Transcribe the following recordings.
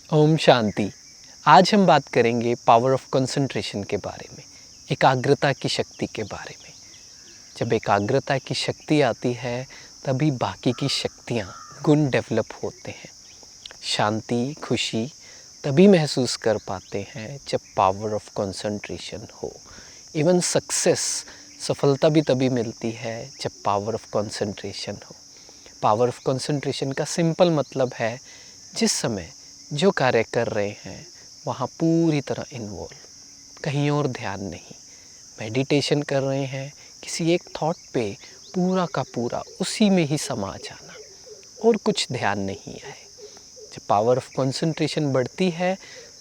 ओम शांति। आज हम बात करेंगे पावर ऑफ कंसंट्रेशन के बारे में, एकाग्रता की शक्ति के बारे में। जब एकाग्रता की शक्ति आती है तभी बाकी की शक्तियाँ, गुण डेवलप होते हैं। शांति, खुशी तभी महसूस कर पाते हैं जब पावर ऑफ कंसंट्रेशन हो। इवन सक्सेस, सफलता भी तभी मिलती है जब पावर ऑफ कंसंट्रेशन हो। पावर ऑफ कंसंट्रेशन का सिंपल मतलब है जिस समय जो कार्य कर रहे हैं वहाँ पूरी तरह इन्वॉल्व, कहीं और ध्यान नहीं। मेडिटेशन कर रहे हैं, किसी एक थॉट पे पूरा का पूरा उसी में ही समा जाना और कुछ ध्यान नहीं आए। जब पावर ऑफ कंसंट्रेशन बढ़ती है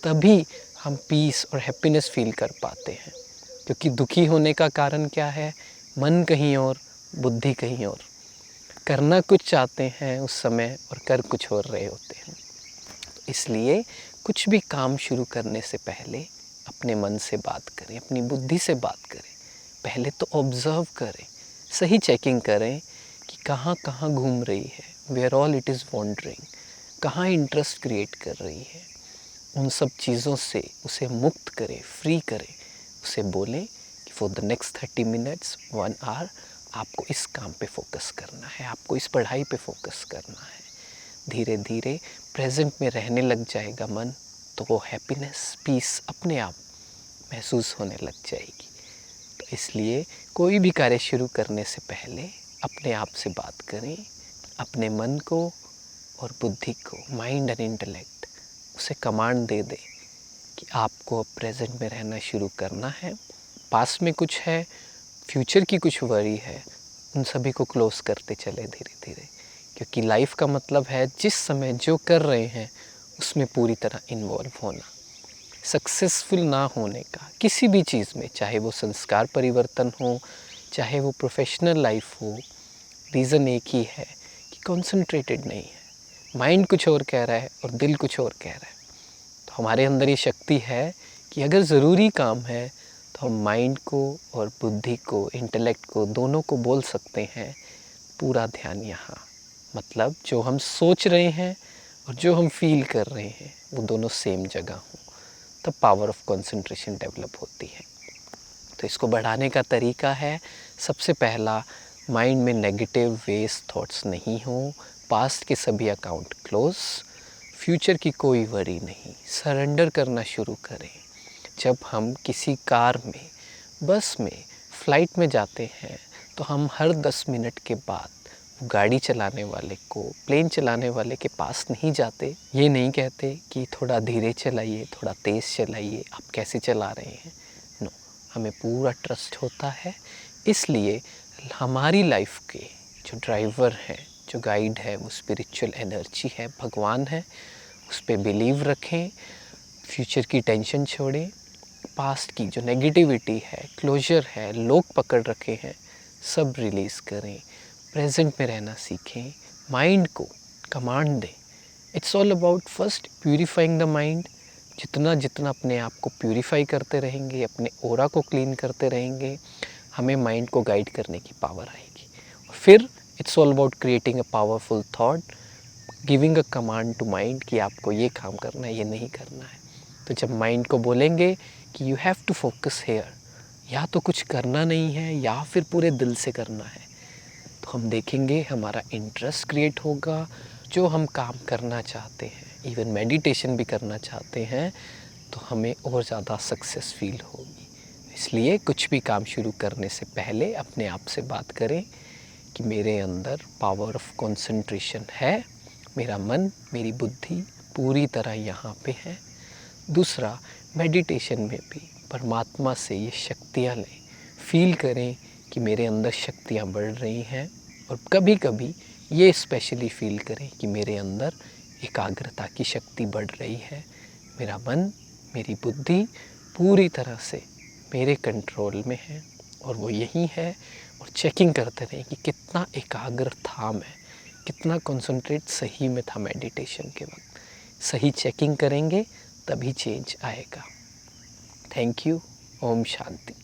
तभी हम पीस और हैप्पीनेस फील कर पाते हैं, क्योंकि दुखी होने का कारण क्या है? मन कहीं और, बुद्धि कहीं और। करना कुछ चाहते हैं उस समय और कर कुछ और रहे होते हैं। इसलिए कुछ भी काम शुरू करने से पहले अपने मन से बात करें, अपनी बुद्धि से बात करें। पहले तो ऑब्ज़र्व करें, सही चेकिंग करें कि कहाँ कहाँ घूम रही है, where all it is wondering, कहाँ इंटरेस्ट क्रिएट कर रही है। उन सब चीज़ों से उसे मुक्त करें, फ्री करें। उसे बोलें कि for the next 30 minutes 1 hour आपको इस काम पे फोकस करना है, आपको इस पढ़ाई पे फोकस करना है। धीरे धीरे प्रेजेंट में रहने लग जाएगा मन, तो वो हैप्पीनेस, पीस अपने आप महसूस होने लग जाएगी। तो इसलिए कोई भी कार्य शुरू करने से पहले अपने आप से बात करें, अपने मन को और बुद्धि को, माइंड एंड इंटेलेक्ट, उसे कमांड दे दें कि आपको अब प्रेजेंट में रहना शुरू करना है। पास्ट में कुछ है, फ्यूचर की कुछ वरी है, उन सभी को क्लोज करते चले धीरे धीरे, क्योंकि लाइफ का मतलब है जिस समय जो कर रहे हैं उसमें पूरी तरह इन्वॉल्व होना। सक्सेसफुल ना होने का किसी भी चीज़ में, चाहे वो संस्कार परिवर्तन हो, चाहे वो प्रोफेशनल लाइफ हो, रीज़न एक ही है कि कॉन्सेंट्रेटेड नहीं है। माइंड कुछ और कह रहा है और दिल कुछ और कह रहा है। तो हमारे अंदर ये शक्ति है कि अगर ज़रूरी काम है तो हम माइंड को और बुद्धि को, इंटेलेक्ट को, दोनों को बोल सकते हैं पूरा ध्यान यहाँ। मतलब जो हम सोच रहे हैं और जो हम फील कर रहे हैं वो दोनों सेम जगह हों, तब पावर ऑफ कंसंट्रेशन डेवलप होती है। तो इसको बढ़ाने का तरीका है, सबसे पहला, माइंड में नेगेटिव वेस्ट थॉट्स नहीं हो, पास्ट के सभी अकाउंट क्लोज, फ्यूचर की कोई वरी नहीं, सरेंडर करना शुरू करें। जब हम किसी कार में, बस में, फ़्लाइट में जाते हैं तो हम हर 10 मिनट के बाद गाड़ी चलाने वाले को, प्लेन चलाने वाले के पास नहीं जाते। ये नहीं कहते कि थोड़ा धीरे चलाइए, थोड़ा तेज़ चलाइए, आप कैसे चला रहे हैं। नो, हमें पूरा ट्रस्ट होता है। इसलिए हमारी लाइफ के जो ड्राइवर हैं, जो गाइड है, वो स्पिरिचुअल एनर्जी है, भगवान है। उस पर बिलीव रखें, फ्यूचर की टेंशन छोड़ें, पास्ट की जो नेगेटिविटी है, क्लोजर है, लोग पकड़ रखे हैं, सब रिलीज़ करें। प्रेजेंट में रहना सीखें, माइंड को कमांड दें। It's all about first purifying the mind. जितना जितना अपने आप को प्यूरिफाई करते रहेंगे, अपने ऑरा को क्लीन करते रहेंगे, हमें माइंड को गाइड करने की पावर आएगी। और फिर it's all about creating a powerful thought, giving a command to mind कि आपको ये काम करना है, ये नहीं करना है। तो जब माइंड को बोलेंगे कि you have to focus here, या तो कुछ करना नहीं है या फिर पूरे दिल से करना है, तो हम देखेंगे हमारा इंटरेस्ट क्रिएट होगा। जो हम काम करना चाहते हैं, इवन मेडिटेशन भी करना चाहते हैं, तो हमें और ज़्यादा सक्सेस फील होगी। इसलिए कुछ भी काम शुरू करने से पहले अपने आप से बात करें कि मेरे अंदर पावर ऑफ कंसंट्रेशन है, मेरा मन, मेरी बुद्धि पूरी तरह यहाँ पे है। दूसरा, मेडिटेशन में भी परमात्मा से ये शक्तियाँ लें, फील करें कि मेरे अंदर शक्तियाँ बढ़ रही हैं। और कभी कभी ये स्पेशली फील करें कि मेरे अंदर एकाग्रता की शक्ति बढ़ रही है, मेरा मन, मेरी बुद्धि पूरी तरह से मेरे कंट्रोल में है और वो यही है। और चेकिंग करते रहें कि कितना एकाग्र था मैं, कितना कंसंट्रेट सही में था मेडिटेशन के वक्त। सही चेकिंग करेंगे तभी चेंज आएगा। Thank you. ओम शांति।